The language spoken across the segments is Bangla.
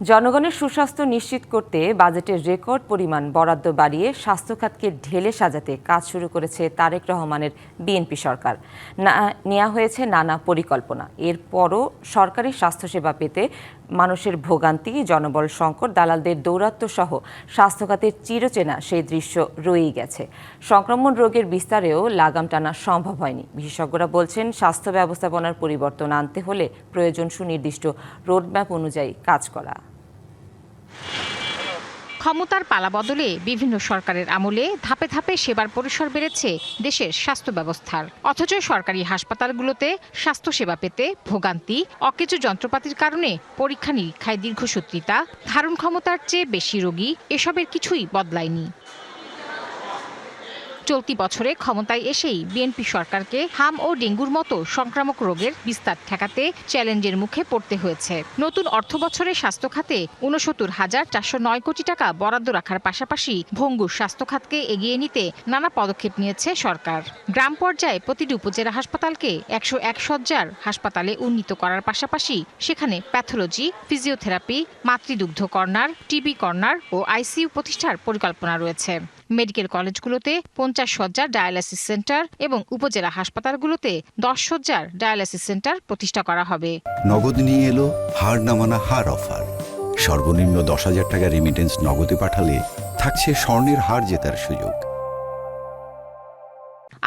জনগণের সুস্বাস্থ্য নিশ্চিত করতে বাজেটের রেকর্ড পরিমাণ বরাদ্দ বাড়িয়ে স্বাস্থ্য খাতকে ঢেলে সাজাতে কাজ শুরু করেছে তারেক রহমানের বিএনপি সরকার। নেওয়া হয়েছে নানা পরিকল্পনা। এরপরও সরকারি স্বাস্থ্যসেবা পেতে মানুষের ভোগান্তি, জনবল সংকট, দালালদের দৌরাত্ম্য সহ স্বাস্থ্য খাতের চিরচেনা সেই দৃশ্য রয়েই গেছে। সংক্রমণ রোগের বিস্তারেও লাগাম টানা সম্ভব হয়নি। বিশেষজ্ঞরা বলছেন, স্বাস্থ্য ব্যবস্থাপনার পরিবর্তন আনতে হলে প্রয়োজন সুনির্দিষ্ট রোডম্যাপ অনুযায়ী কাজ করা। ক্ষমতার পালাবদলে বিভিন্ন সরকারের আমলে ধাপে ধাপে সেবার পরিসর বেড়েছে দেশের স্বাস্থ্য ব্যবস্থার। অথচ সরকারি হাসপাতালগুলোতে স্বাস্থ্যসেবা পেতে ভোগান্তি, অকেজো যন্ত্রপাতির কারণে পরীক্ষা নিরীক্ষায় দীর্ঘসূত্রিতা, ধারণ ক্ষমতার চেয়ে বেশি রোগী, এসবের কিছুই বদলায়নি। চলতি বছরে ক্ষমতায় এসেই বিএনপি সরকারকে হাম ও ডেঙ্গুর মতো সংক্রামক রোগের বিস্তার ঠেকাতে চ্যালেঞ্জের মুখে পড়তে হয়েছে। নতুন অর্থবছরে স্বাস্থ্য খাতে ৬৯,৪০৯ কোটি টাকা বরাদ্দ রাখার পাশাপাশি ভঙ্গুর স্বাস্থ্য খাতকে এগিয়ে নিতে নানা পদক্ষেপ নিয়েছে সরকার। গ্রাম পর্যায়ে প্রতিটি উপজেলা হাসপাতালকে ১০১ শয্যার হাসপাতালে উন্নীত করার পাশাপাশি সেখানে প্যাথোলজি, ফিজিওথেরাপি, মাতৃদুগ্ধ কর্নার, টিবি কর্নার ও আইসিইউ প্রতিষ্ঠার পরিকল্পনা রয়েছে। মেডিকেল কলেজগুলোতে ৫০ শয্যার ডায়ালাইসিস সেন্টার এবং উপজেলা হাসপাতালগুলোতে ১০ শয্যার ডায়ালাইসিস সেন্টার প্রতিষ্ঠা করা হবে। নগদ নিয়ে এলো হার না মানা হার অফার। সর্বনিম্ন ১০,০০০ টাকা রেমিটেন্স নগদে পাঠালে থাকছে স্বর্ণের হার জেতার সুযোগ।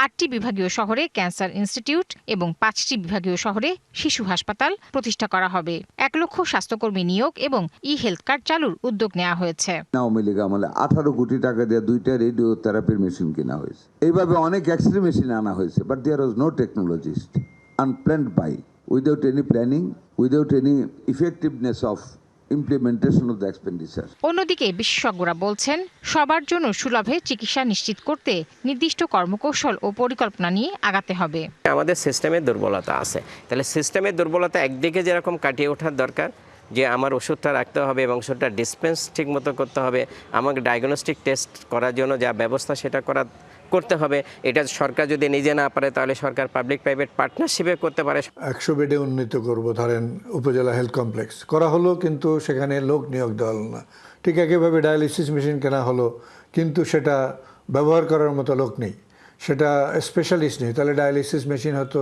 ৮টি বিভাগীয় শহরে ক্যান্সার ইনস্টিটিউট এবং ৫টি বিভাগীয় শহরে শিশু হাসপাতাল প্রতিষ্ঠা করা হবে। ১ লক্ষ স্বাস্থ্যকর্মী নিয়োগ এবং হেলথ কার্ড চালুর উদ্যোগ নেওয়া হয়েছে। আওয়ামী লীগ আমলে ১৮ কোটি টাকা দিয়ে ২টা রেডিওথেরাপির মেশিন কেনা হয়েছে। এইভাবে অনেক এক্সরে মেশিন আনা হয়েছে, but there was no technologist, unplanned buy, without any planning, without any effectiveness of implementation of the expenditure. অন্যদিকে বিশেষজ্ঞরা বলছেন, সবার জন্য সুলভে চিকিৎসা নিশ্চিত করতে নির্দিষ্ট কর্মকৌশল ও পরিকল্পনা নিয়ে আগাতে হবে। আমাদের সিস্টেমের দুর্বলতা আছে, তাহলে সিস্টেমের দুর্বলতা একদিকে যেরকম কাটিয়ে ওঠার দরকার, যে আমার ওষুধটা রাখতে হবে এবং ওষুধটা ডিসপেন্স ঠিক মতো করতে হবে, আমাকে ডায়াগনস্টিক টেস্ট করার জন্য যা ব্যবস্থা সেটা করতে হবে। এটা সরকার যদি নিজে না পারে তাহলে সরকার পাবলিক প্রাইভেট পার্টনারশিপে করতে পারে। ১০০ বেডে উন্নীত করব, ধরেন উপজেলা হেলথ কমপ্লেক্স করা হলো, কিন্তু সেখানে লোক নিয়োগ দেওয়া হলো না। ঠিক একইভাবে ডায়ালিসিস মেশিন কেনা হলো, কিন্তু সেটা ব্যবহার করার মতো লোক নেই, সেটা স্পেশালিস্ট নেই, তাহলে ডায়ালিসিস মেশিন হয়তো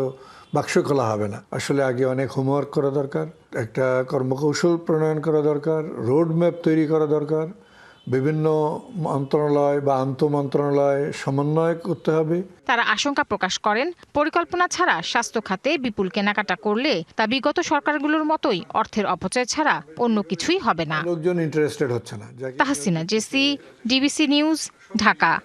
বাক্স খোলা হবে না। আসলে আগে অনেক হোমওয়ার্ক করা দরকার, একটা কর্মকৌশল প্রণয়ন করা দরকার, রোড ম্যাপ তৈরি করা দরকার, বিভিন্ন মন্ত্রণালয় বা আন্তঃমন্ত্রণালয় সমন্বয় করতে হবে। তারা আশঙ্কা প্রকাশ করেন, পরিকল্পনা ছাড়া স্বাস্থ্য খাতে বিপুল কেনাকাটা করলে তা বিগত সরকারগুলোর মতোই অর্থের অপচয় ছাড়া অন্য কিছুই হবে না। লোকজন ইন্টারেস্টেড হচ্ছে না। Tahsina Jessy, DBC news, Dhaka.